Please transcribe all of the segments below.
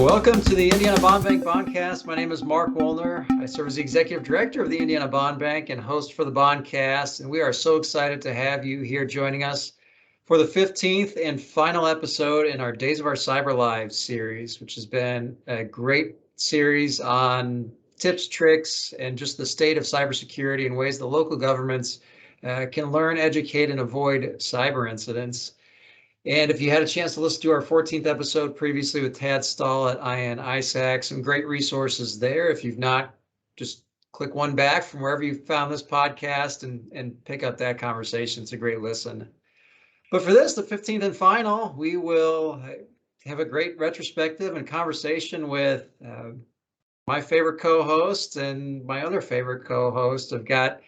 Welcome to the Indiana Bond Bank Bondcast. My name is Mark Wollner. I serve as the Executive Director of the Indiana Bond Bank and host for the Bondcast. And we are so excited to have you here joining us for the 15th and final episode in our Days of Our Cyber Lives series, which has been a great series on tips, tricks, and just the state of cybersecurity and ways the local governments can learn, educate, and avoid cyber incidents. And if you had a chance to listen to our 14th episode previously with Tad Stahl at IN ISAC, some great resources there. If you've not, just click one back from wherever you found this podcast and pick up that conversation. It's a great listen. But for this, the 15th and final, we will have a great retrospective and conversation with my favorite co-host and my other favorite co-host. I've got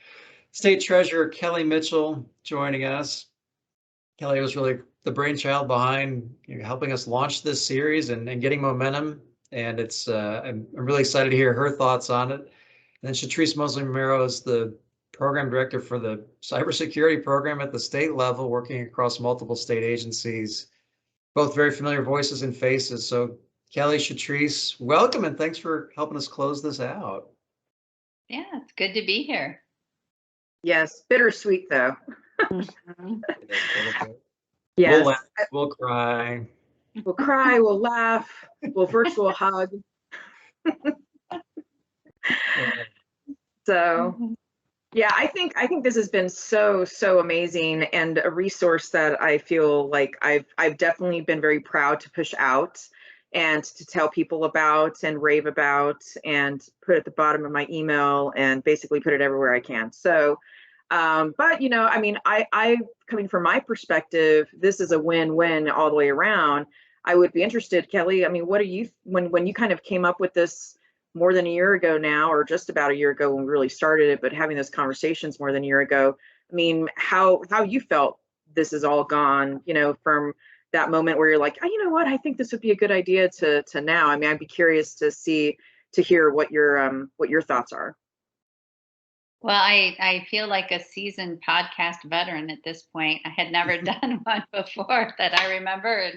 State Treasurer Kelly Mitchell joining us. Kelly was really the brainchild behind helping us launch this series and getting momentum. And it's I'm really excited to hear her thoughts on it. And then Chetrice Mosley-Romero is the program director for the cybersecurity program at the state level, working across multiple state agencies, both very familiar voices and faces. So Kelly, Chetrice, welcome and thanks for helping us close this out. Yeah, it's good to be here. Yes, bittersweet though. Yes. We'll laugh, we'll cry. We'll cry, we'll laugh, we'll virtual hug. So yeah, I think this has been so amazing and a resource that I feel like I've definitely been very proud to push out and to tell people about and rave about and put at the bottom of my email and basically put it everywhere I can. So but I mean, I coming from my perspective, this is a win-win all the way around. I would be interested, Kelly. I mean, what are you when you kind of came up with this more than a year ago now, or just about a year ago when we really started it, but having those conversations more than a year ago? I mean, how you felt this is all gone, from that moment where you're like, oh, you know what, I think this would be a good idea to now. I mean, I'd be curious to hear what your thoughts are. Well, I feel like a seasoned podcast veteran at this point. I had never done one before that I remember,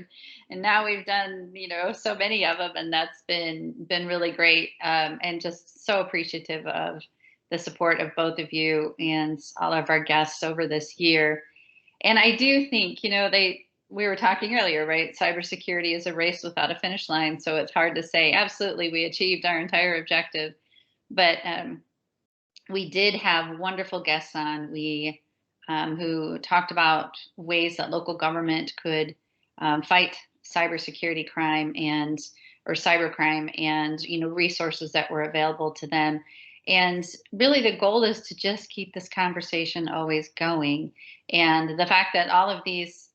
and now we've done so many of them, and that's been really great, and just so appreciative of the support of both of you and all of our guests over this year. And I do think we were talking earlier, right? Cybersecurity is a race without a finish line, so it's hard to say absolutely we achieved our entire objective, but we did have wonderful guests on. We who talked about ways that local government could fight cybersecurity crime or cybercrime, and resources that were available to them. And really, the goal is to just keep this conversation always going. And the fact that all of these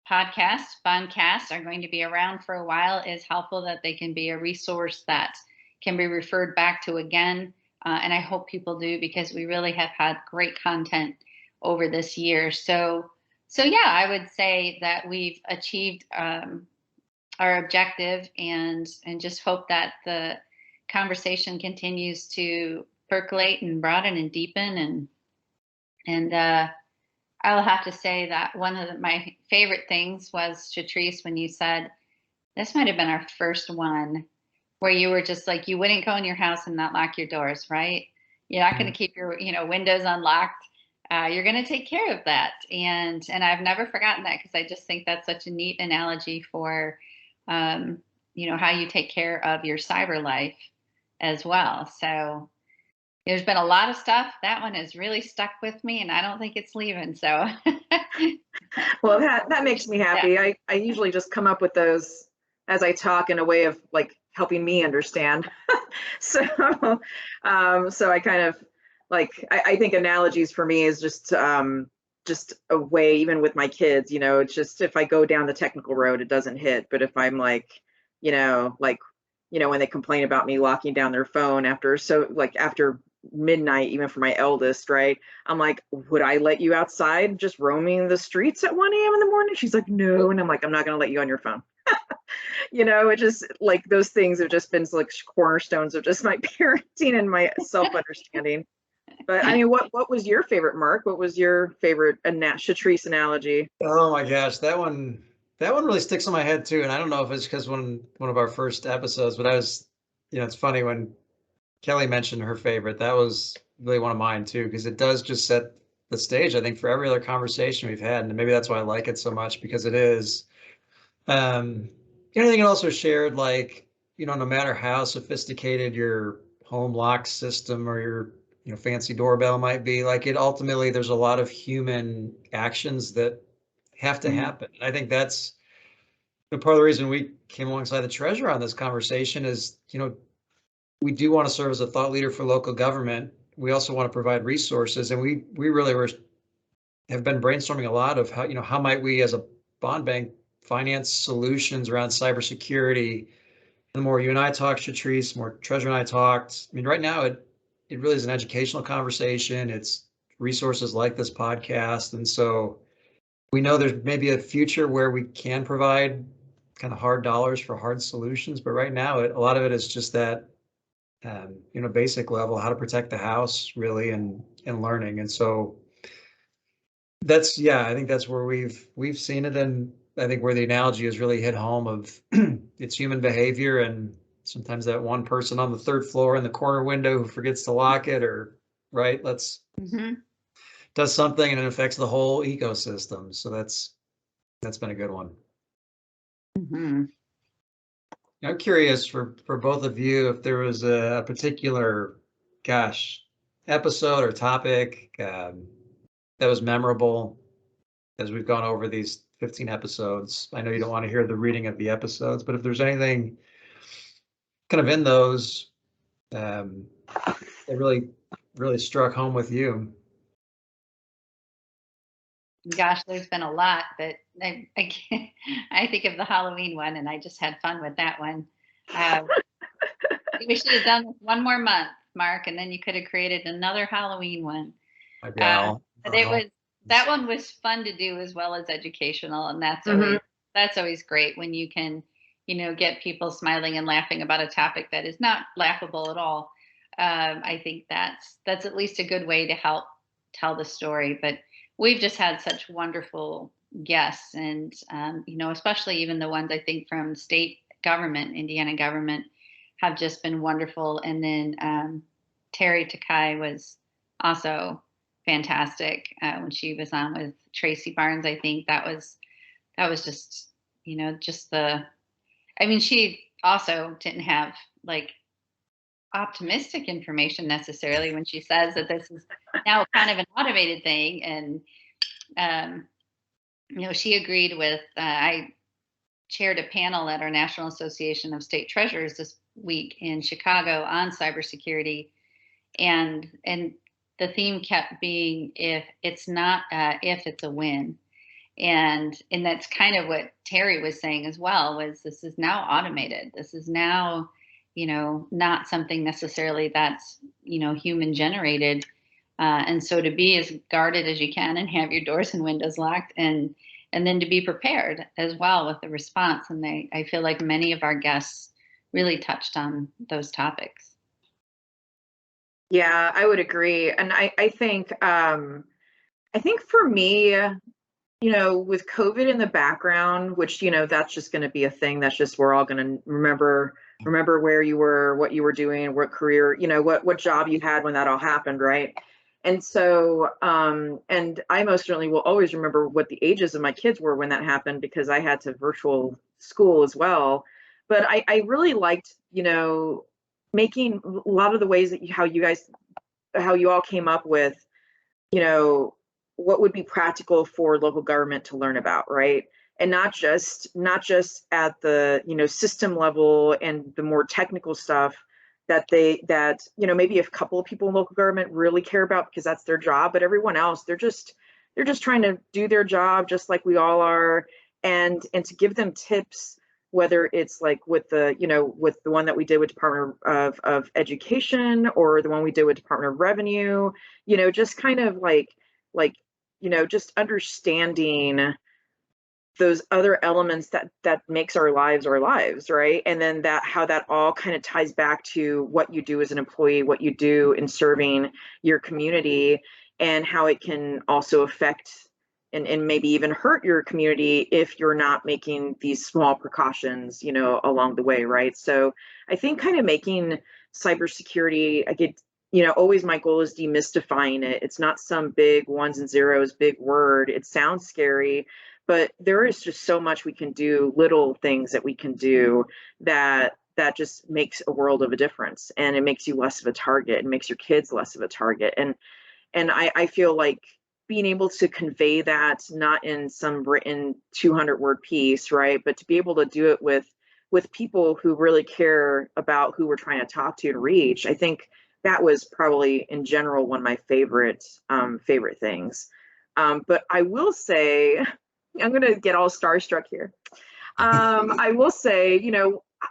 podcasts, Bondcasts, are going to be around for a while is helpful. That they can be a resource that can be referred back to again. And I hope people do, because we really have had great content over this year. So yeah, I would say that we've achieved our objective, and just hope that the conversation continues to percolate and broaden and deepen. And I'll have to say that one of my favorite things was, Chetrice, when you said this might have been our first one where you were just like, you wouldn't go in your house and not lock your doors, right? You're not going to keep your windows unlocked. You're going to take care of that. And I've never forgotten that, because I just think that's such a neat analogy for, how you take care of your cyber life as well. So there's been a lot of stuff. That one has really stuck with me, and I don't think it's leaving. So well, that makes me happy. Yeah. I usually just come up with those as I talk in a way of like helping me understand. So I kind of like, I think analogies for me is just a way, even with my kids, it's just, if I go down the technical road, it doesn't hit. But if I'm like, when they complain about me locking down their phone after midnight, even for my eldest, right? I'm like, would I let you outside just roaming the streets at 1 a.m. in the morning? She's like, no. And I'm like, I'm not going to let you on your phone. It just, like, those things have just been like cornerstones of just my parenting and my self-understanding. But I mean, what was your favorite, Mark? What was your favorite Chetrice analogy? Oh my gosh, that one That one really sticks in my head too. And I don't know if it's because one of our first episodes, but I was, it's funny when Kelly mentioned her favorite. That was really one of mine too, because it does just set the stage, I think, for every other conversation we've had. And maybe that's why I like it so much, because it is. I think it also shared, like, no matter how sophisticated your home lock system or your, fancy doorbell might be, like, it ultimately, there's a lot of human actions that have to happen. I think that's part of the reason we came alongside the treasurer on this conversation is, we do want to serve as a thought leader for local government. We also want to provide resources, and we really have been brainstorming a lot of how might we as a bond bank finance solutions around cybersecurity. The more you and I talked, Chetrice, more Treasurer and I talked. I mean, right now it really is an educational conversation. It's resources like this podcast, and so we know there's maybe a future where we can provide kind of hard dollars for hard solutions, but right now a lot of it is just that basic level, how to protect the house, really, and learning. And so I think that's where we've seen it, and I think where the analogy has really hit home of it's human behavior, and sometimes that one person on the third floor in the corner window who forgets to lock it, or right, does something and it affects the whole ecosystem. So that's been a good one. Mm-hmm. I'm curious for both of you if there was a particular, episode or topic that was memorable as we've gone over these 15 episodes. I know you don't want to hear the reading of the episodes, but if there's anything kind of in those that really, really struck home with you. Gosh, there's been a lot, but I think of the Halloween one, and I just had fun with that one. We should have done this one more month, Mark, and then you could have created another Halloween one. But that one was fun to do as well as educational, and that's always great when you can, get people smiling and laughing about a topic that is not laughable at all. I think that's at least a good way to help tell the story. But we've just had such wonderful guests, and especially even the ones I think from state government, Indiana government, have just been wonderful. And then Terry Takai was also fantastic when she was on with Tracy Barnes. I think that was just she also didn't have like optimistic information necessarily when she says that this is now kind of an automated thing. And she agreed with I chaired a panel at our National Association of State Treasurers this week in Chicago on cybersecurity, and the theme kept being, if it's not if, it's a win. And that's kind of what Terry was saying as well, was this is now automated. This is now, not something necessarily that's, human generated. And so to be as guarded as you can and have your doors and windows locked, and then to be prepared as well with the response. And I feel like many of our guests really touched on those topics. Yeah, I would agree. And I think for me, with COVID in the background, which, that's just going to be a thing. That's just, we're all going to remember where you were, what you were doing, what career, what job you had when that all happened. Right. And so, and I most certainly will always remember what the ages of my kids were when that happened, because I had to virtual school as well. But I really liked, making a lot of the ways that how you all came up with, what would be practical for local government to learn about, right? And not just at the, system level and the more technical stuff that maybe a couple of people in local government really care about because that's their job, but everyone else, they're just trying to do their job just like we all are. And to give them tips, whether it's like with the one that we did with Department of Education, or the one we did with Department of Revenue, just kind of like just understanding those other elements that makes our lives, right? And then how that all kind of ties back to what you do as an employee, what you do in serving your community, and how it can also affect and maybe even hurt your community if you're not making these small precautions, along the way, right? So I think kind of making cybersecurity, always my goal is demystifying it. It's not some big ones and zeros, big word. It sounds scary, but there is just so much we can do, little things that we can do that just makes a world of a difference. And it makes you less of a target, and makes your kids less of a target. And I feel like being able to convey that, not in some written 200-word piece, right, but to be able to do it with people who really care about who we're trying to talk to and reach. I think that was probably in general one of my favorite things. But I will say, I'm going to get all starstruck here. I will say,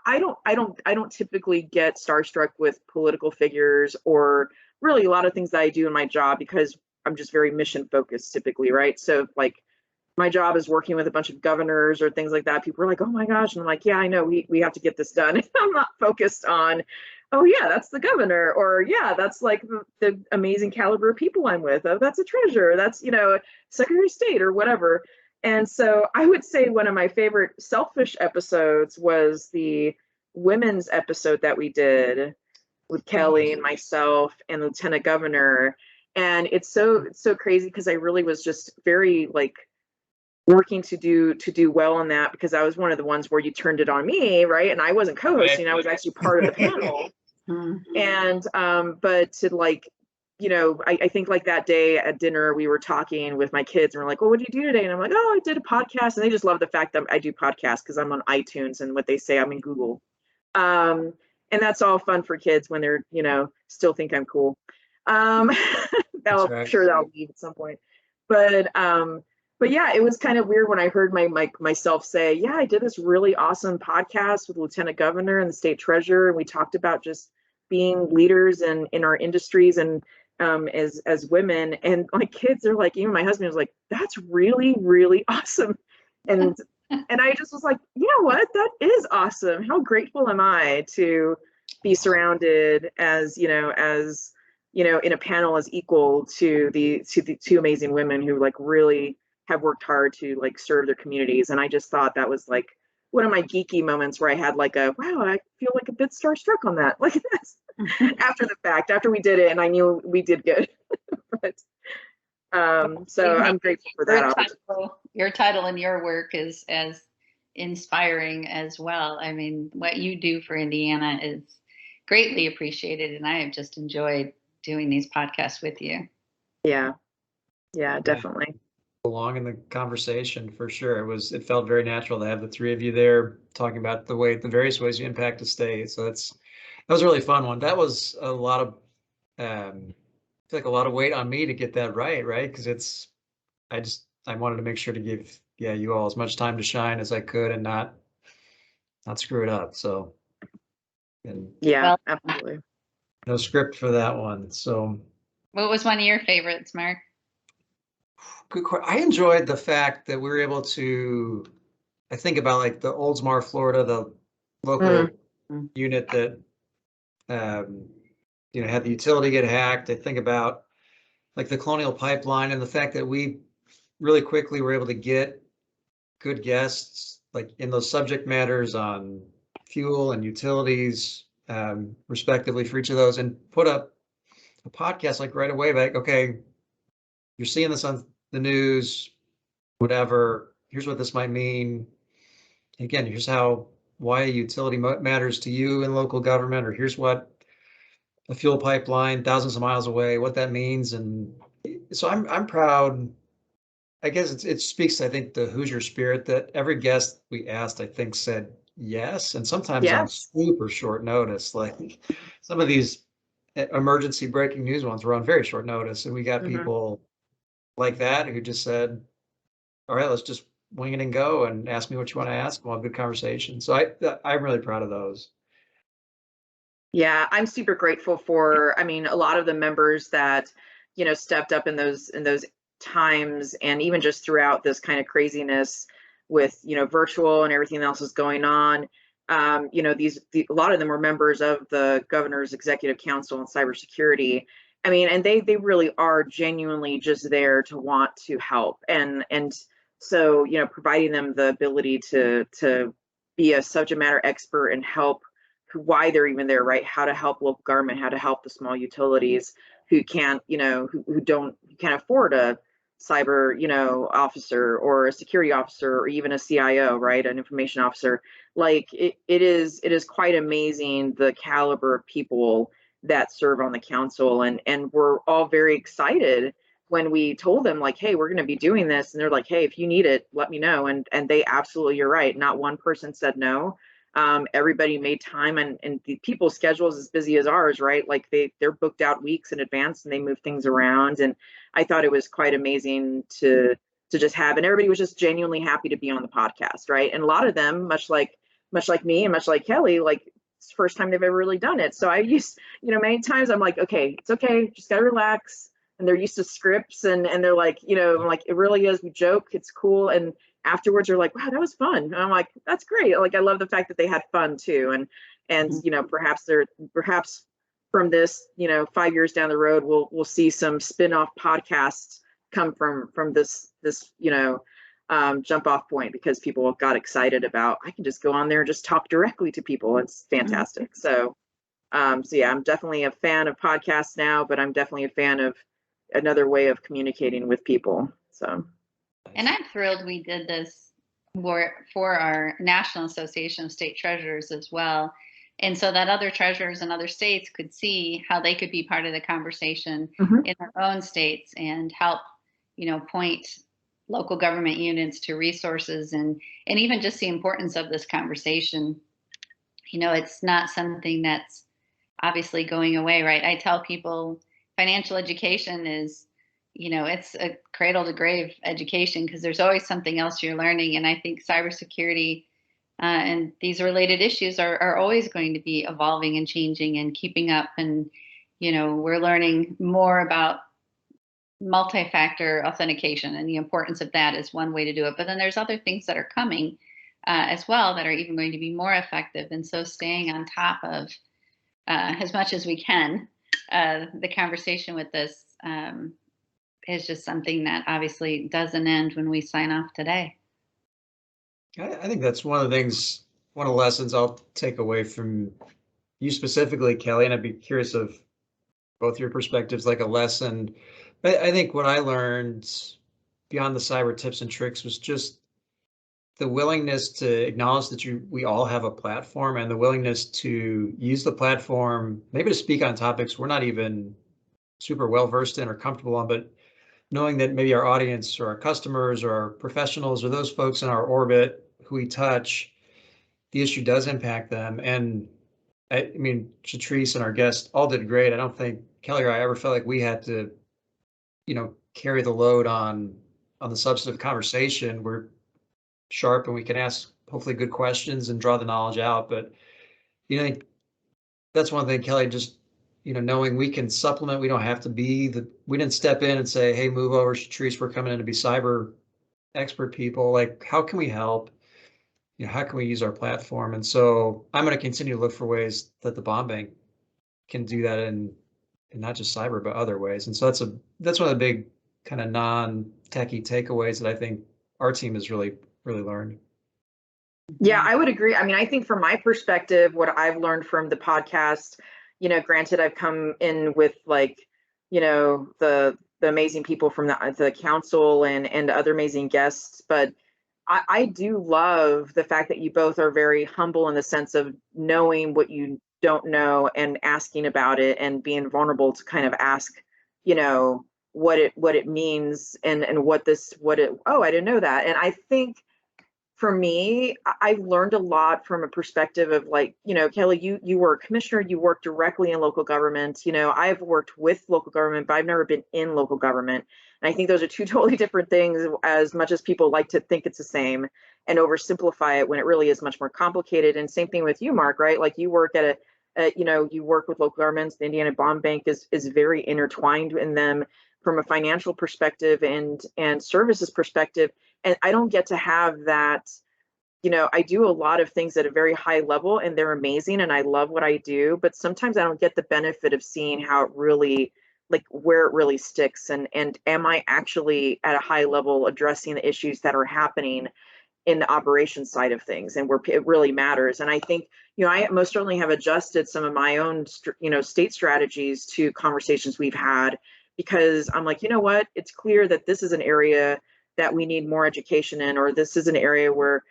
I don't typically get starstruck with political figures, or really a lot of things that I do in my job, because I'm just very mission focused typically, right? So like my job is working with a bunch of governors or things like that. People are like, oh my gosh. And I'm like, yeah, I know, we have to get this done. I'm not focused on, oh yeah, that's the governor, or yeah, that's like the amazing caliber of people I'm with. Oh, that's a treasurer. That's, Secretary of State or whatever. And so I would say one of my favorite selfish episodes was the women's episode that we did with Kelly and myself and Lieutenant Governor. And it's so crazy, because I really was just very like working to do well on that, because I was one of the ones where you turned it on me, right? And I wasn't co-hosting, I was actually part of the panel. And but to like, I think like that day at dinner we were talking with my kids, and we're like, well, what did you do today? And I'm like, oh, I did a podcast. And they just love the fact that I do podcasts, because I'm on iTunes, and what they say, I'm in Google. And that's all fun for kids when they're, still think I'm cool. I'm sure that'll leave at some point. But yeah, it was kind of weird when I heard myself say, yeah, I did this really awesome podcast with Lieutenant Governor and the state treasurer, and we talked about just being leaders in our industries, and as women. And my kids are like, even my husband was like, that's really, really awesome. And I just was like, you know what, that is awesome. How grateful am I to be surrounded as in a panel as equal to the two amazing women who like really have worked hard to like serve their communities. And I just thought that was like one of my geeky moments where I had like wow, I feel like a bit starstruck on that, like this after the fact, after we did it, and I knew we did good. But so I'm grateful for that. Your title and your work is as inspiring as well. I mean, what you do for Indiana is greatly appreciated, and I have just enjoyed doing these podcasts with you. Yeah, definitely. Along in the conversation for sure. It felt very natural to have the three of you there talking about the various ways you impact the state. So that was a really fun one. That was a lot of I feel like a lot of weight on me to get that right, because I wanted to make sure to give you all as much time to shine as I could and not screw it up. So absolutely. No script for that one. So what was one of your favorites, Mark? Good question. I enjoyed the fact that we were able to, I think about like the Oldsmar, Florida, the local unit that had the utility get hacked. I think about like the Colonial Pipeline, and the fact that we really quickly were able to get good guests like in those subject matters on fuel and utilities, respectively, for each of those, and put up a podcast like right away, like, okay, you're seeing this on the news, whatever, here's what this might mean. Again, here's why a utility matters to you in local government, or here's what a fuel pipeline thousands of miles away, what that means. And so I'm proud. I guess it speaks, I think, the Hoosier spirit that every guest we asked, I think, said yes, and sometimes on super short notice. Like some of these emergency breaking news ones were on very short notice, and we got people like that who just said, all right, let's just wing it and go, and ask me what you want to ask. We'll have a good conversation. So I'm really proud of those. Yeah, I'm super grateful for, a lot of the members that, stepped up in those times, and even just throughout this kind of craziness with, virtual and everything else is going on. A lot of them were members of the governor's executive council on cybersecurity. I mean, and they really are genuinely just there to want to help. And so, you know, providing them the ability to be a subject matter expert and help why they're even there, right? How to help local government, how to help the small utilities who can't, you know, who can't afford a cyber, you know, officer or a security officer or even a CIO, right? An information officer. Like it is quite amazing the caliber of people that serve on the council, and we're all very excited when we told them like, hey, we're going to be doing this, and they're like, hey, if you need it, let me know. And they absolutely, you're right, not one person said no. Everybody made time, and the people's schedules as busy as ours, right? Like they're booked out weeks in advance and they move things around. And I thought it was quite amazing to just have, and everybody was just genuinely happy to be on the podcast, right? And a lot of them, much like me and much like Kelly, like it's the first time they've ever really done it. So I used, you know, many times I'm like, okay, it's okay, just gotta relax. And they're used to scripts, and they're like, you know, I'm like, it really is, we joke, it's cool. And afterwards they're like, wow, that was fun. And I'm like, that's great. Like, I love the fact that they had fun too. And you know, perhaps from this, you know, 5 years down the road, we'll see some spin-off podcasts come from this, you know, jump off point, because people got excited about, I can just go on there and just talk directly to people. It's fantastic. So yeah, I'm definitely a fan of podcasts now, but I'm definitely a fan of another way of communicating with people. So. And I'm thrilled we did this for our National Association of State Treasurers as well. And so that other treasurers in other states could see how they could be part of the conversation in their own states and help, you know, point local government units to resources, and even just the importance of this conversation. You know, it's not something that's obviously going away, right? I tell people financial education is, you know, it's a cradle to grave education, because there's always something else you're learning. And I think cybersecurity and these related issues are always going to be evolving and changing and keeping up. And, you know, we're learning more about multi-factor authentication, and the importance of that is one way to do it. But then there's other things that are coming as well that are even going to be more effective. And so staying on top of as much as we can the conversation with this is just something that obviously doesn't end when we sign off today. I think that's one of the things, one of the lessons I'll take away from you specifically, Kelly, and I'd be curious of both your perspectives, like a lesson. I think what I learned beyond the cyber tips and tricks was just the willingness to acknowledge that we all have a platform, and the willingness to use the platform, maybe to speak on topics we're not even super well versed in or comfortable on, but knowing that maybe our audience or our customers or our professionals or those folks in our orbit who we touch, the issue does impact them. And I mean, Chetrice and our guest all did great. I don't think Kelly or I ever felt like we had to, you know, carry the load on the substantive conversation. We're sharp and we can ask hopefully good questions and draw the knowledge out. But, you know, that's one thing, Kelly, just, you know, knowing we can supplement, we don't have to be we didn't step in and say, hey, move over, Chetrice, we're coming in to be cyber expert people. Like, how can we help? You know, how can we use our platform? And so I'm going to continue to look for ways that the bond bank can do that in not just cyber, but other ways. And so that's one of the big kind of non-techie takeaways that I think our team has really learned. Yeah, I would agree. I mean, I think from my perspective, what I've learned from the podcast, you know, granted, I've come in with like, you know, the amazing people from the council and other amazing guests, but I do love the fact that you both are very humble in the sense of knowing what you don't know and asking about it and being vulnerable to kind of ask, you know, what it means and oh, I didn't know that. And I think for me, I've learned a lot from a perspective of like, you know, Kelly, you were a commissioner, you work directly in local government. You know, I've worked with local government, but I've never been in local government. And I think those are two totally different things, as much as people like to think it's the same and oversimplify it when it really is much more complicated. And same thing with you, Mark, right? Like you work at you know, you work with local governments. The Indiana Bond Bank is very intertwined in them from a financial perspective and services perspective. And I don't get to have that. You know, I do a lot of things at a very high level and they're amazing and I love what I do, but sometimes I don't get the benefit of seeing how it really like where it really sticks, and am I actually at a high level addressing the issues that are happening in the operations side of things and where it really matters. And I think, I most certainly have adjusted some of my own, state strategies to conversations we've had, because I'm like, you know what, it's clear that this is an area that we need more education in, or this is an area where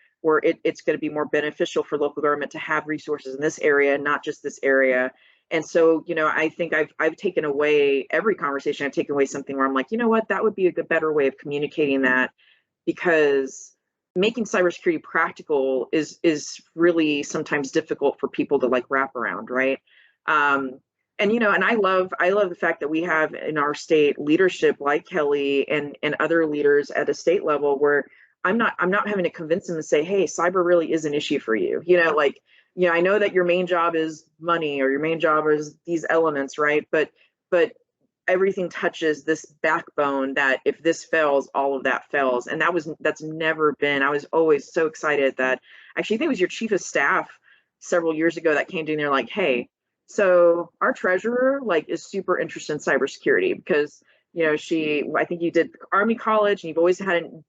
it's going to be more beneficial for local government to have resources in this area, not just this area. And so, I think I've taken away every conversation. I've taken away something where I'm like, you know what, that would be a good, better way of communicating that, because making cybersecurity practical is really sometimes difficult for people to like wrap around, right? And and I love the fact that we have in our state leadership like Kelly and other leaders at a state level, where I'm not having to convince them to say, hey, cyber really is an issue for you. I know that your main job is money, or your main job is these elements, right? But everything touches this backbone that if this fails, all of that fails. And that's never been, I was always so excited that, actually I think it was your chief of staff several years ago that came to me and they're like, hey, so our treasurer like is super interested in cybersecurity, because I think you did Army college and you've always had a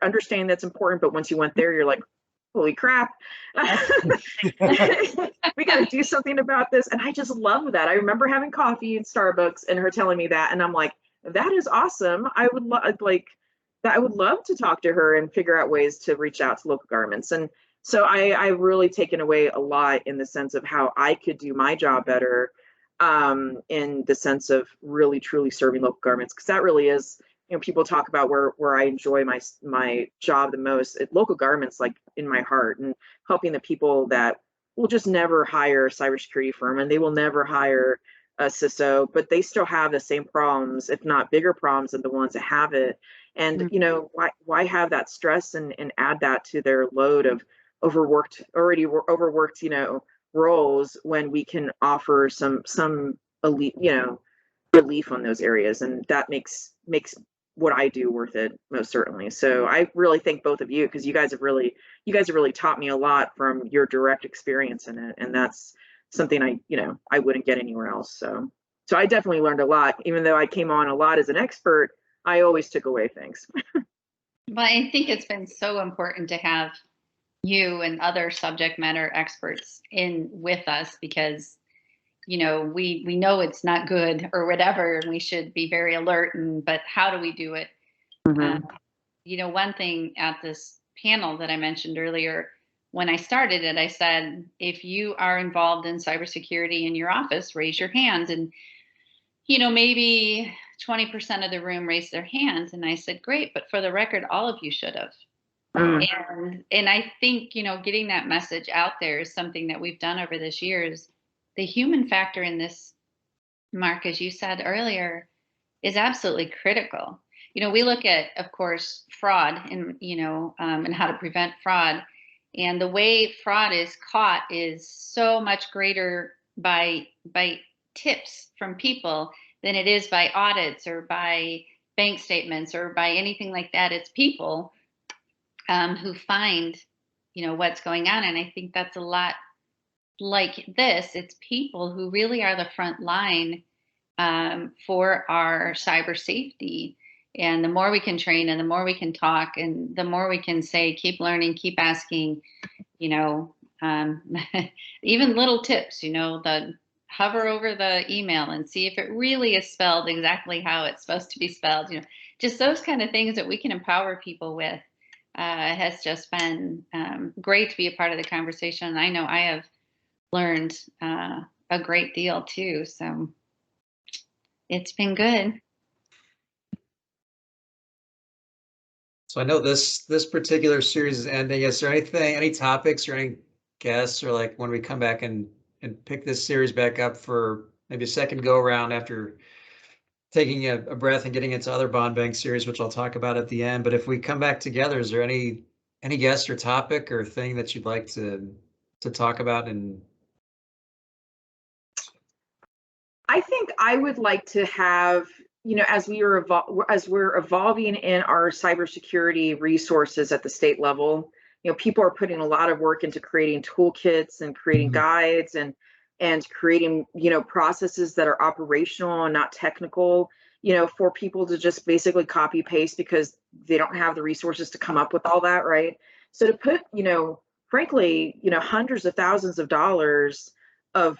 understanding that's important, but once you went there, you're like, holy crap, we got to do something about this. And I just love that. I remember having coffee in Starbucks and her telling me that, and I'm like, that is awesome. I would love to talk to her and figure out ways to reach out to local governments. And so I've really taken away a lot in the sense of how I could do my job better, in the sense of really truly serving local governments, because that really is, people talk about where I enjoy my job the most at local governments, like in my heart, and helping the people that will just never hire a cybersecurity firm, and they will never hire a CISO, but they still have the same problems, if not bigger problems than the ones that have it. And why have that stress and add that to their load of already overworked roles, when we can offer some elite relief on those areas, and that makes what I do worth it, most certainly. So I really thank both of you, because you guys have really taught me a lot from your direct experience in it, and that's something I wouldn't get anywhere else. So I definitely learned a lot. Even though I came on a lot as an expert, I always took away things. Well, I think it's been so important to have you and other subject matter experts in with us, because we know it's not good or whatever, and we should be very alert, but how do we do it? Mm-hmm. One thing at this panel that I mentioned earlier, when I started it, I said, if you are involved in cybersecurity in your office, raise your hand. And maybe 20% of the room raised their hands, and I said, great, but for the record, all of you should have. And I think getting that message out there is something that we've done over this years. The human factor in this, Mark, as you said earlier, is absolutely critical. We look at, of course, fraud and and how to prevent fraud, and the way fraud is caught is so much greater by tips from people than it is by audits or by bank statements or by anything like that. It's people who find what's going on, and I think that's a lot like this. It's people who really are the front line for our cyber safety. And the more we can train, and the more we can talk, and the more we can say, keep learning, keep asking, even little tips, the hover over the email and see if it really is spelled exactly how it's supposed to be spelled, just those kind of things that we can empower people with has just been great to be a part of the conversation. And I know I have learned a great deal too. So it's been good. So I know this particular series is ending. Is there any topics or any guests, or like when we come back and pick this series back up for maybe a second go around after taking a breath and getting into other bond bank series, which I'll talk about at the end. But if we come back together, is there any guest or topic or thing that you'd like to talk about? And I think I would like to have, as we're evolving in our cybersecurity resources at the state level, people are putting a lot of work into creating toolkits and creating guides, and and creating, processes that are operational and not technical, for people to just basically copy paste because they don't have the resources to come up with all that, right? So to put, frankly, hundreds of thousands of dollars of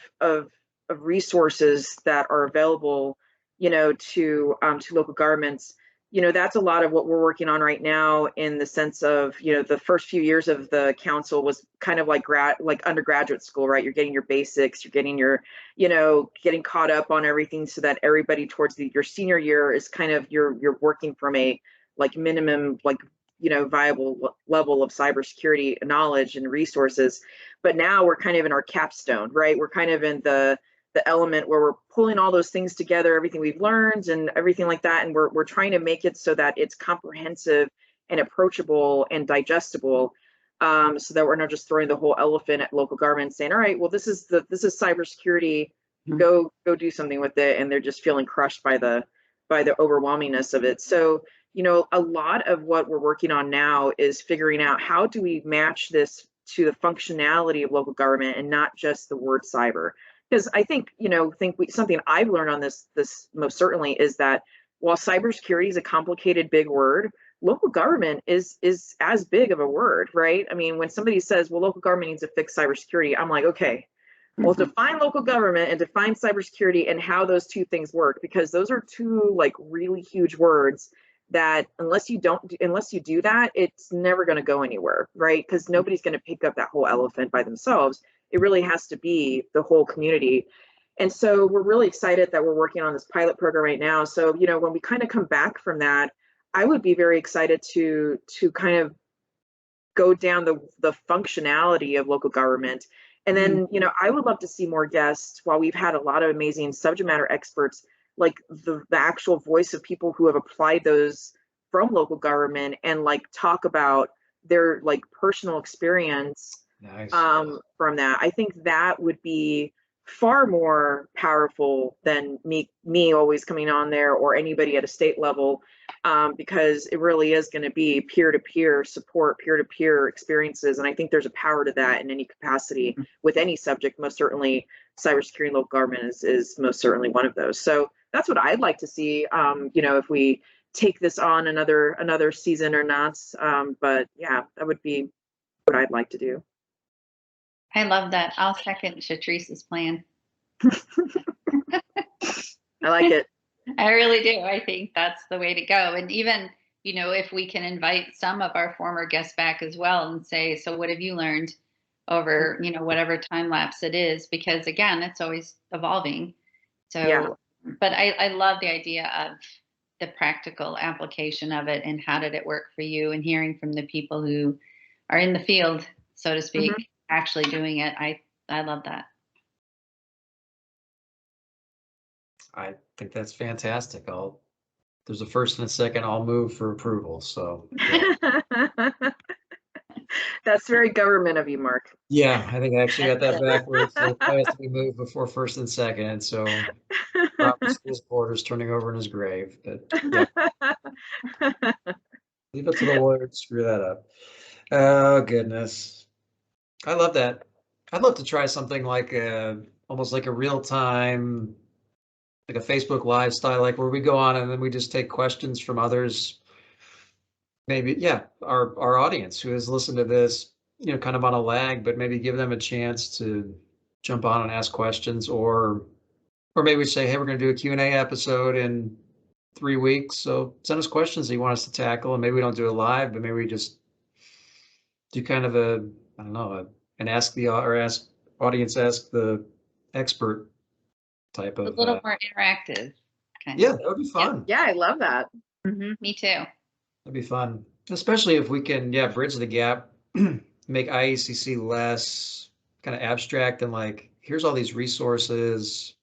resources that are available, to local governments, that's a lot of what we're working on right now, in the sense of, the first few years of the council was kind of like undergraduate school, right? You're getting your basics, you're getting your, getting caught up on everything, so that everybody towards your senior year is kind of, you're working from a like minimum, like, viable level of cybersecurity knowledge and resources. But now we're kind of in our capstone, right? We're kind of in the element where we're pulling all those things together, everything we've learned and everything like that, and we're trying to make it so that it's comprehensive and approachable and digestible, so that we're not just throwing the whole elephant at local government saying, all right, well, this is cybersecurity, go do something with it, and they're just feeling crushed by the overwhelmingness of it. So, a lot of what we're working on now is figuring out, how do we match this to the functionality of local government and not just the word cyber? Because I think, something I've learned on this most certainly is that while cybersecurity is a complicated, big word, local government is as big of a word, right? I mean, when somebody says, well, local government needs to fix cybersecurity, I'm like, okay, well, define local government and define cybersecurity and how those two things work, because those are two like really huge words that unless you do that, it's never going to go anywhere, right? Because nobody's going to pick up that whole elephant by themselves. It really has to be the whole community. And so we're really excited that we're working on this pilot program right now. So, when we kind of come back from that, I would be very excited to kind of go down the functionality of local government. And then, I would love to see more guests. While we've had a lot of amazing subject matter experts, like the actual voice of people who have applied those from local government, and like talk about their like personal experience. Nice. From that. I think that would be far more powerful than me always coming on there, or anybody at a state level, because it really is going to be peer-to-peer support, peer-to-peer experiences. And I think there's a power to that in any capacity with any subject. Most certainly cybersecurity and local government is most certainly one of those. So that's what I'd like to see, if we take this on another season or not. But yeah, that would be what I'd like to do. I love that. I'll second Chetrice's plan. I like it. I really do. I think that's the way to go. And even, if we can invite some of our former guests back as well and say, so what have you learned over, whatever time lapse it is? Because again, it's always evolving. So, yeah. But I love the idea of the practical application of it, and how did it work for you, and hearing from the people who are in the field, so to speak, actually doing it. I love that. I think that's fantastic. There's a first and a second, I'll move for approval. So yeah. That's very government of you, Mark. Yeah, I think I actually got that backwards. So it has to be moved before first and second. So Robert School's Porter's turning over in his grave. But yeah. Leave it to the lawyer to screw that up. Oh goodness. I love that. I'd love to try something like almost like a real time, like a Facebook Live style, like where we go on and then we just take questions from others. Maybe, yeah, our audience who has listened to this, kind of on a lag, but maybe give them a chance to jump on and ask questions, or maybe we say, hey, we're going to do a Q&A episode in 3 weeks. So send us questions that you want us to tackle, and maybe we don't do it live, but maybe we just do kind of an ask the audience, ask the expert type of. A little more interactive. Yeah, that would be fun. Yeah, I love that. Me too. That'd be fun, especially if we can, bridge the gap, make IACC less kind of abstract and like, here's all these resources,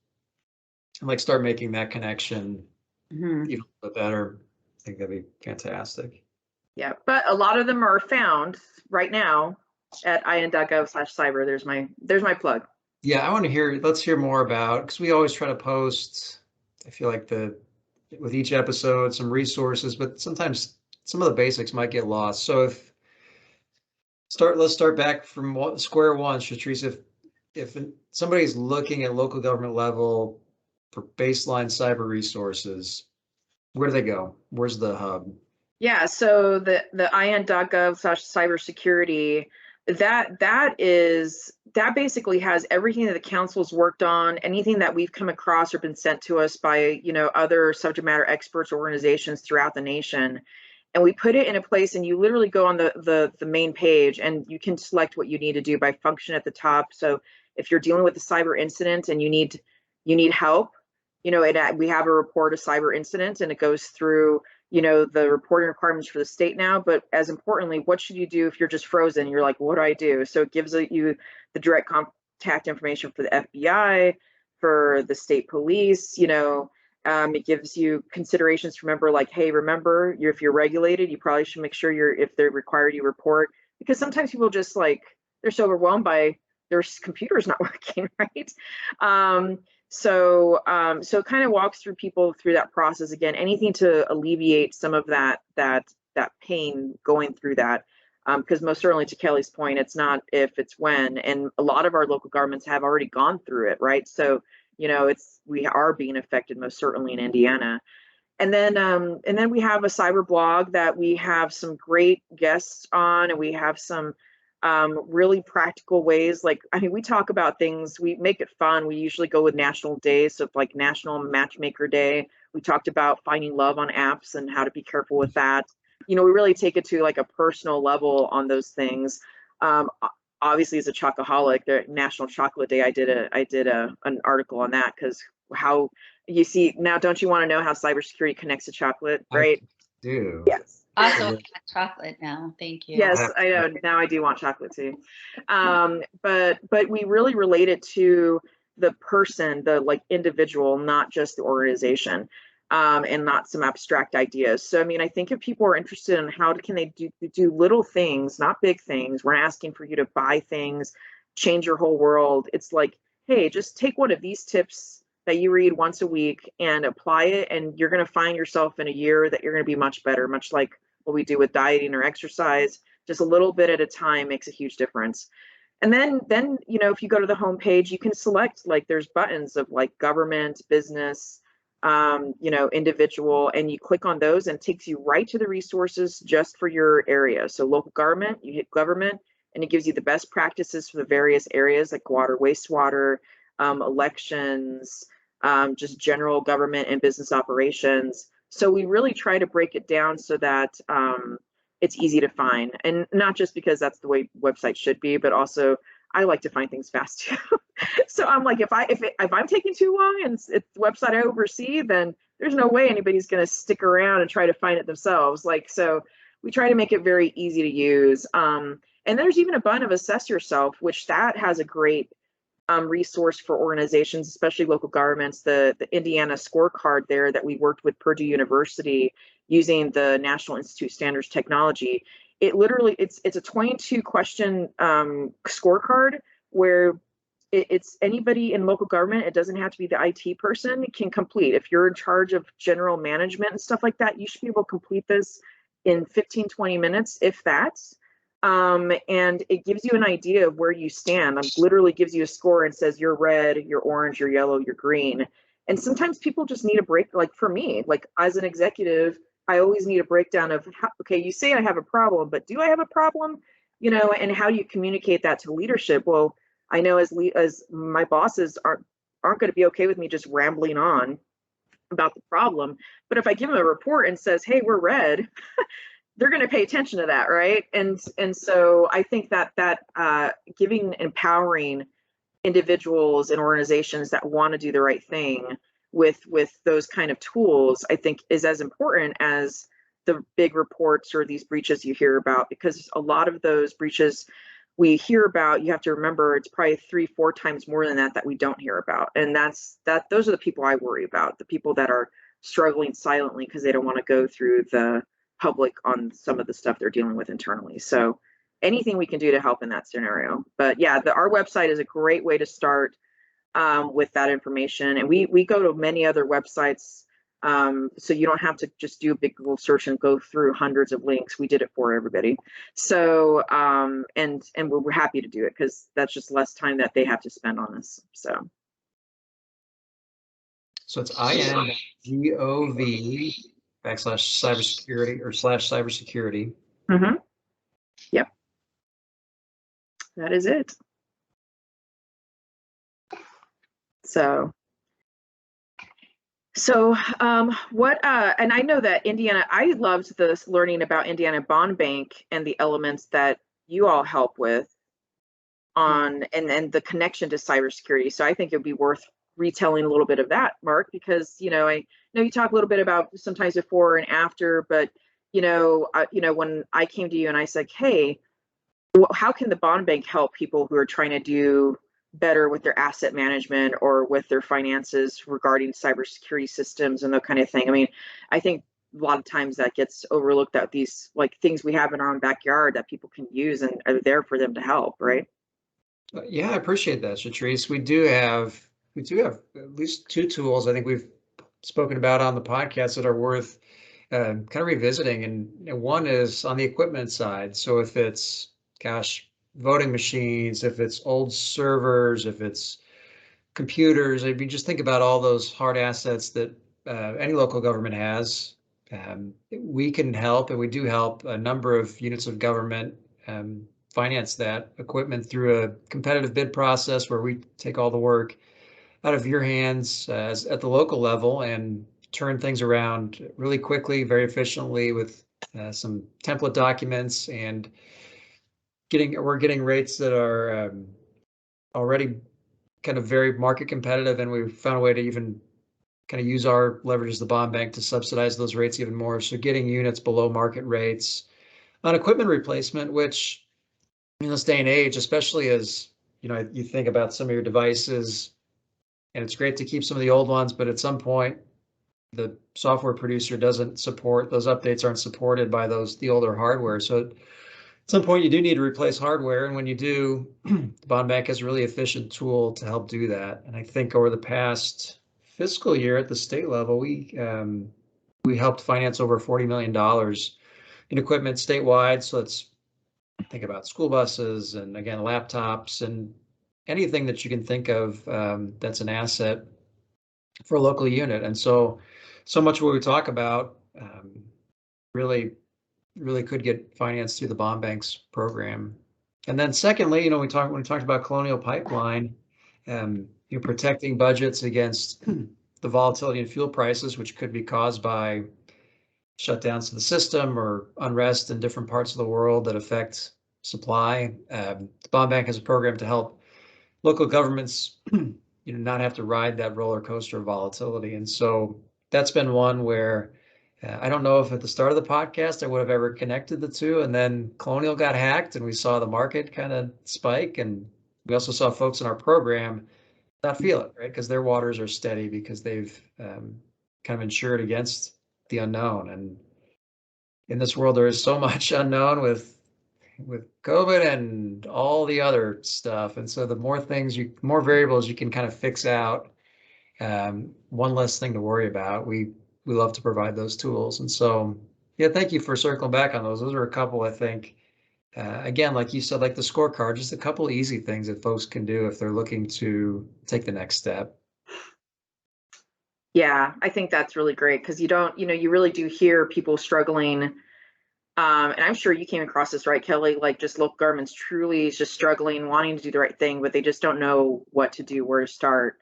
and like start making that connection even a bit better. I think that'd be fantastic. Yeah, but a lot of them are found right now at in.gov/cyber. There's my plug. Yeah, I want to let's hear more about, because we always try to post, I feel like with each episode, some resources, but sometimes some of the basics might get lost. So let's start back from square one, Chetrice. if somebody's looking at local government level for baseline cyber resources, where do they go? Where's the hub? Yeah, so the in.gov/cybersecurity, that basically has everything that the council's worked on, anything that we've come across or been sent to us by, other subject matter experts, organizations throughout the nation. And we put it in a place, and you literally go on the main page and you can select what you need to do by function at the top. So if you're dealing with a cyber incident and you need help, we have a report of cyber incident, and it goes through the reporting requirements for the state now, but as importantly, what should you do if you're just frozen? You're like, what do I do? So it gives you the direct contact information for the FBI, for the state police. It gives you considerations to remember, like, hey, remember, if you're regulated, you probably should make sure if they're required, you report, because sometimes people just they're so overwhelmed by their computers not working, right? So it kind of walks through people through that process. Again, anything to alleviate some of that pain going through that, because most certainly, to Kelly's point, it's not if, it's when, and a lot of our local governments have already gone through it, right? So we are being affected, most certainly in Indiana. And then we have a cyber blog that we have some great guests on, and we have some really practical ways. We talk about things, we make it fun. We usually go with national days, so like National Matchmaker Day. We talked about finding love on apps and how to be careful with that. We really take it to a personal level on those things. Obviously, as a chocoholic, the National Chocolate Day, I did an article on that, because how you see now, don't you want to know how cybersecurity connects to chocolate, right? I do. Yes. Also, want chocolate now. Thank you. Yes, I know. Now I do want chocolate too. But we really relate it to the person, the individual, not just the organization, and not some abstract ideas. So, I think if people are interested in how can they do little things, not big things, we're not asking for you to buy things, change your whole world. It's like, hey, just take one of these tips that you read once a week and apply it, and you're going to find yourself in a year that you're going to be much better, much like what we do with dieting or exercise. Just a little bit at a time makes a huge difference. And then if you go to the homepage, you can select, there's buttons of government, business, individual, and you click on those, and it takes you right to the resources just for your area. So local government, you hit government, and it gives you the best practices for the various areas, like water, wastewater, elections, just general government and business operations. So we really try to break it down so that it's easy to find, and not just because that's the way websites should be, but also I like to find things fast too. So I'm like, if I'm taking too long and it's the website I oversee, then there's no way anybody's going to stick around and try to find it themselves. So we try to make it very easy to use. And there's even a button of assess yourself, which that has a great resource for organizations, especially local governments. The Indiana scorecard there that we worked with Purdue University using the National Institute of Standards Technology. It literally, it's a 22 question scorecard where it's anybody in local government, it doesn't have to be the IT person, can complete. If you're in charge of general management and stuff like that, you should be able to complete this in 15-20 minutes, if that's. And it gives you an idea of where you stand. Literally gives you a score and says you're red, you're orange, you're yellow, you're green. And sometimes people just need a break. Like for me, as an executive, I always need a breakdown of okay, you say I have a problem, but do I have a problem? And how do you communicate that to leadership? Well, I know as my bosses aren't going to be okay with me just rambling on about the problem. But if I give them a report and says, hey, we're red, they're going to pay attention to that, right? And so I think that giving, empowering individuals and organizations that want to do the right thing with those kind of tools, I think is as important as the big reports or these breaches you hear about, because a lot of those breaches we hear about, you have to remember it's probably 3-4 times more than that we don't hear about. And those are the people I worry about, the people that are struggling silently because they don't want to go through the public on some of the stuff they're dealing with internally. So anything we can do to help in that scenario. But yeah, our website is a great way to start with that information. And we go to many other websites So you don't have to just do a big Google search and go through hundreds of links. We did it for everybody. So, and we're happy to do it because that's just less time that they have to spend on this. So it's INGOV /cybersecurity or /cybersecurity. Mm-hmm. Yep. That is it. So what, and I know that Indiana, I loved this learning about Indiana Bond Bank and the elements that you all help with on, and the connection to cybersecurity. So I think it'd be worth retelling a little bit of that, Mark, because, I know you talk a little bit about sometimes before and after, but, when I came to you and I said, hey, how can the bond bank help people who are trying to do better with their asset management or with their finances regarding cybersecurity systems and that kind of thing? I mean, I think a lot of times that gets overlooked, that these like things we have in our own backyard that people can use and are there for them to help, right? Yeah, I appreciate that, Chetrice. We do have at least two tools I think we've spoken about on the podcast that are worth kind of revisiting. And one is on the equipment side. So if it's, voting machines, if it's old servers, if it's computers, if you just think about all those hard assets that any local government has, we can help, and we do help a number of units of government finance that equipment through a competitive bid process where we take all the work out of your hands at the local level and turn things around really quickly, very efficiently with some template documents, and we're getting rates that are already kind of very market competitive, and we've found a way to even kind of use our leverage as the bond bank to subsidize those rates even more. So getting units below market rates on equipment replacement, which in this day and age, especially as you think about some of your devices, and it's great to keep some of the old ones, but at some point the software producer doesn't support those updates, aren't supported by the older hardware. So at some point you do need to replace hardware, and when you do, the bond bank has a really efficient tool to help do that. And I think over the past fiscal year at the state level, we helped finance over $40 million in equipment statewide. So let's think about school buses and, again, laptops and anything that you can think of that's an asset for a local unit. And so much of what we talk about really could get financed through the bond bank's program. And then secondly, when we talked about Colonial Pipeline, protecting budgets against the volatility in fuel prices, which could be caused by shutdowns to the system or unrest in different parts of the world that affect supply. The bond bank has a program to help local governments not have to ride that roller coaster of volatility. And so that's been one where I don't know if at the start of the podcast I would have ever connected the two, and then Colonial got hacked and we saw the market kind of spike, and we also saw folks in our program not feel it, right? Because their waters are steady because they've kind of insured against the unknown. And in this world, there is so much unknown with COVID and all the other stuff. And so the more variables you can kind of fix out, one less thing to worry about. We love to provide those tools. And so, yeah, thank you for circling back on those. Those are a couple, I think, again, like you said, like the scorecard, just a couple of easy things that folks can do if they're looking to take the next step. Yeah, I think that's really great because you really do hear people struggling. And I'm sure you came across this, right, Kelly? Like just local governments truly is just struggling, wanting to do the right thing, but they just don't know what to do, where to start.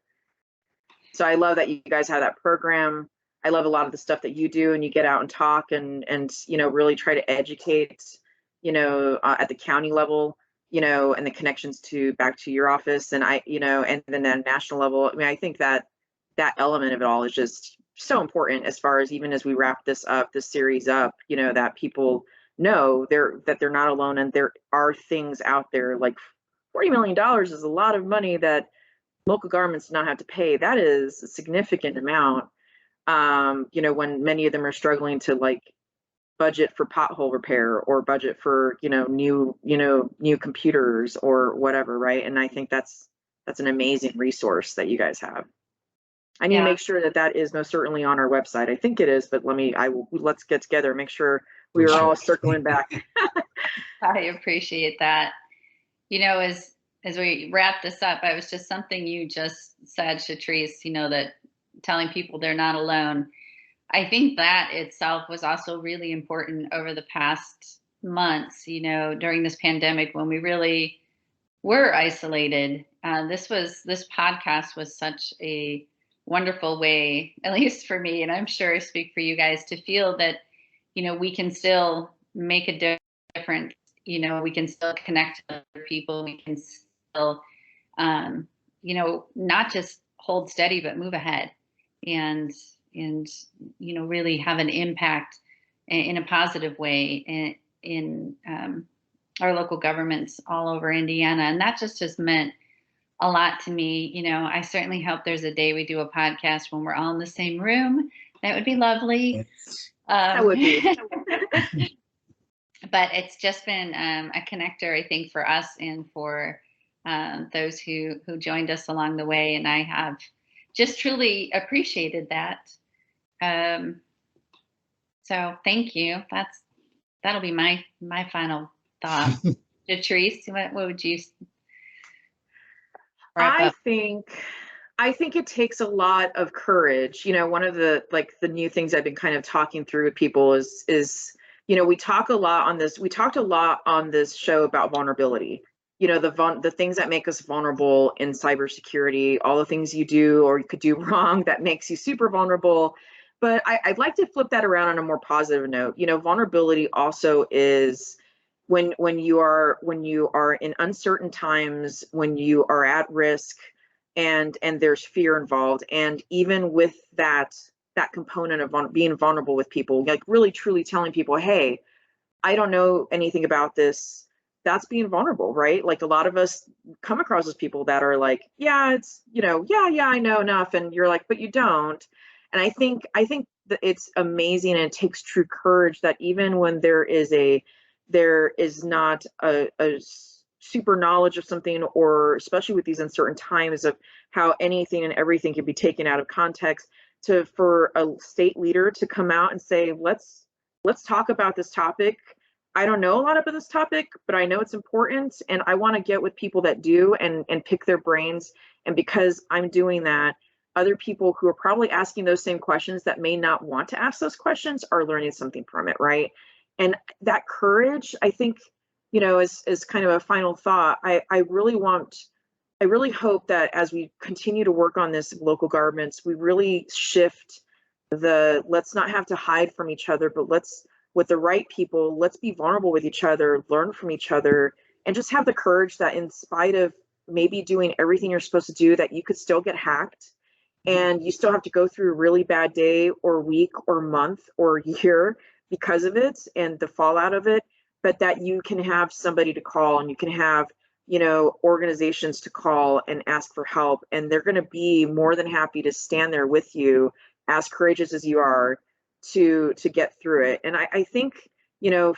So I love that you guys have that program. I love a lot of the stuff that you do, and you get out and talk and really try to educate, at the county level, and the connections back to your office, and and then at national level. I mean, I think that element of it all is just so important as far as even as we wrap this series up, that people know that they're not alone, and there are things out there. Like $40 million is a lot of money that local governments do not have to pay. That is a significant amount. When many of them are struggling to budget for pothole repair or budget for new computers or whatever, right? And I think that's an amazing resource that you guys have. I need to Yeah. make sure that that is most certainly on our website. I think it is, but let's get together and make sure we are all circling back. I appreciate that. As we wrap this up, I was just something you just said, Chetrice, that telling people they're not alone. I think that itself was also really important over the past months, during this pandemic when we really were isolated. This podcast was such a wonderful way, at least for me, and I'm sure I speak for you guys, to feel that, we can still make a difference. We can still connect to other people. We can still, not just hold steady, but move ahead and really have an impact in a positive way in our local governments all over Indiana. And that just has meant a lot to me. I certainly hope there's a day we do a podcast when we're all in the same room. That would be lovely. That would be. But it's just been a connector, I think, for us and for those who joined us along the way. And I have just truly appreciated that. So thank you. That'll be my final thought. Chetrice, what would you wrap up? I think it takes a lot of courage. One of the new things I've been kind of talking through with people is we talked a lot on this show about vulnerability. The things that make us vulnerable in cybersecurity, all the things you do or you could do wrong that makes you super vulnerable. But I'd like to flip that around on a more positive note. Vulnerability also is when you are in uncertain times, when you are at risk, and there's fear involved, and even with that component of being vulnerable with people, like really truly telling people, hey, I don't know anything about this. That's being vulnerable, right? Like a lot of us come across as people that are like, yeah, it's, yeah, I know enough. And you're like, but you don't. And I think that it's amazing, and it takes true courage that even when there is not a super knowledge of something, or especially with these uncertain times of how anything and everything can be taken out of context, for a state leader to come out and say, let's talk about this topic. I don't know a lot about this topic, but I know it's important, and I want to get with people that do and pick their brains. And because I'm doing that, other people who are probably asking those same questions that may not want to ask those questions are learning something from it, right? And that courage, I think, is kind of a final thought. I really hope that as we continue to work on this local governments, we really shift let's not have to hide from each other, but with the right people, let's be vulnerable with each other, learn from each other, and just have the courage that in spite of maybe doing everything you're supposed to do, that you could still get hacked, and you still have to go through a really bad day or week or month or year because of it and the fallout of it, but that you can have somebody to call, and you can have organizations to call and ask for help, and they're going to be more than happy to stand there with you, as courageous as you are, to get through it. And I think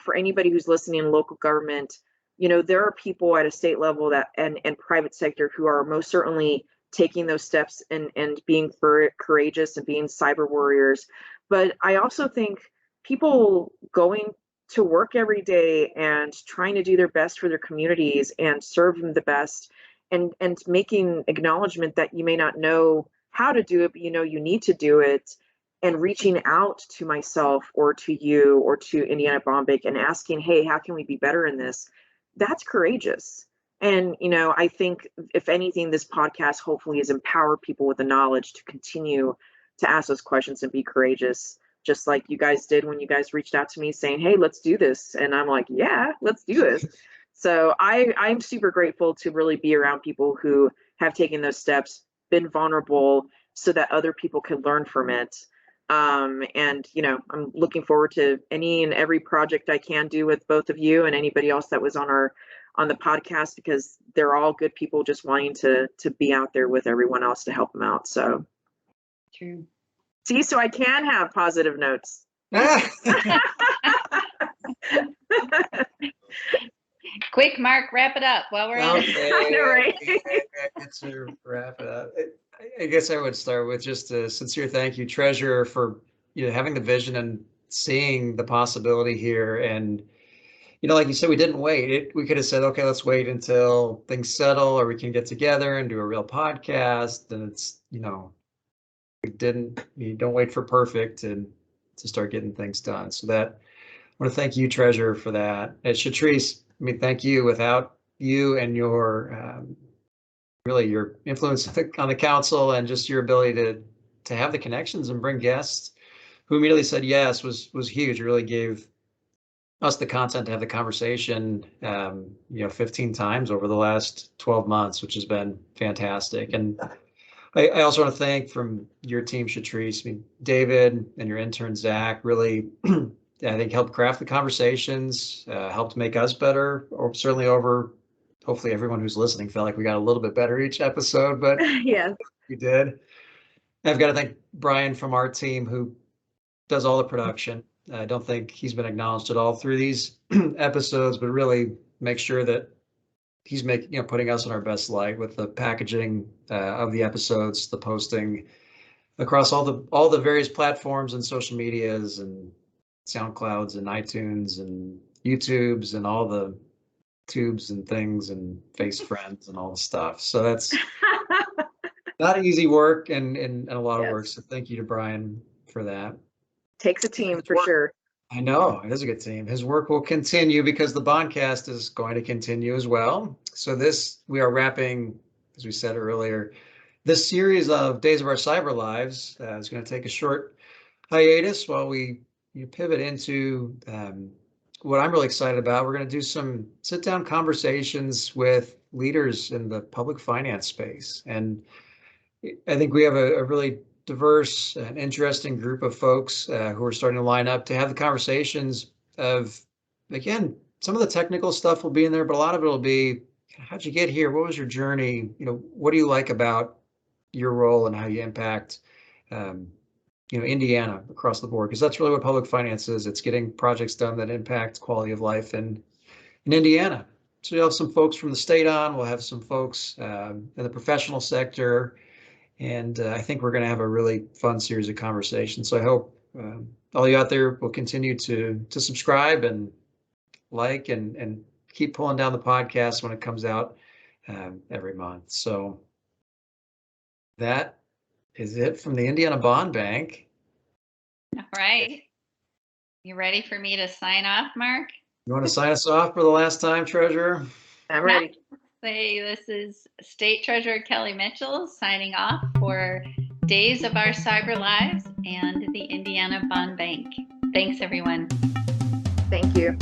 for anybody who's listening in local government, there are people at a state level that and private sector who are most certainly taking those steps and being courageous and being cyber warriors. But I also think people going to work every day and trying to do their best for their communities and serve them the best, and making acknowledgement that you may not know how to do it, but you need to do it, and reaching out to myself or to you or to Indiana Bondbank and asking, hey, how can we be better in this? That's courageous. And I think if anything, this podcast hopefully has empowered people with the knowledge to continue to ask those questions and be courageous, just like you guys did when you guys reached out to me saying, hey, let's do this. And I'm like, yeah, let's do this. So I'm super grateful to really be around people who have taken those steps, been vulnerable, so that other people can learn from it. And I'm looking forward to any and every project I can do with both of you and anybody else that was on the podcast, because they're all good people just wanting to be out there with everyone else to help them out. So True. See, so I can have positive notes. Quick, Mark, wrap it up while we're on. Okay, Right. to wrap it up. I guess I would start with just a sincere thank you, Treasurer, for having the vision and seeing the possibility here. And like you said, we didn't wait. We could have said, okay, let's wait until things settle, or we can get together and do a real podcast. And it's we didn't. You don't wait for perfect and to start getting things done. So that I want to thank you, Treasurer, for that. At Chetrice, thank you. Without you and your really your influence on the council and just your ability to have the connections and bring guests who immediately said yes was huge. It really gave us the content to have the conversation 15 times over the last 12 months, which has been fantastic. And I also want to thank from your team, Chetrice, David and your intern, Zach, really, I think helped craft the conversations, helped make us better, or certainly hopefully everyone who's listening felt like we got a little bit better each episode, but Yes. we did. And I've got to thank Brian from our team who does all the production. I don't think he's been acknowledged at all through these episodes, but really make sure that he's putting us in our best light with the packaging of the episodes, the posting across all the various platforms and social medias and SoundClouds and iTunes and YouTubes and all the tubes and things and face friends and all the stuff. So that's not easy work and a lot of work. So thank you to Brian for that. Takes a team for sure. I know, it is a good team. His work will continue because the Bondcast is going to continue as well. So we are wrapping, as we said earlier, this series of Days of Our Cyber Lives is going to take a short hiatus while we pivot into what I'm really excited about. We're going to do some sit-down conversations with leaders in the public finance space. And I think we have a really diverse and interesting group of folks who are starting to line up to have the conversations of, again, some of the technical stuff will be in there, but a lot of it will be, how'd you get here? What was your journey? What do you like about your role and how you impact, Indiana across the board? Because that's really what public finance is. It's getting projects done that impact quality of life in Indiana. So you'll have some folks from the state on, we'll have some folks in the professional sector, and I think we're going to have a really fun series of conversations. So I hope all you out there will continue to subscribe and like and keep pulling down the podcast when it comes out every month. So that is it from the Indiana Bond Bank. All right. You ready for me to sign off, Mark? You want to sign us off for the last time, Treasurer? I'm ready. Say this is State Treasurer Kelly Mitchell signing off for Days of Our Cyber Lives and the Indiana Bond Bank. Thanks, everyone. Thank you.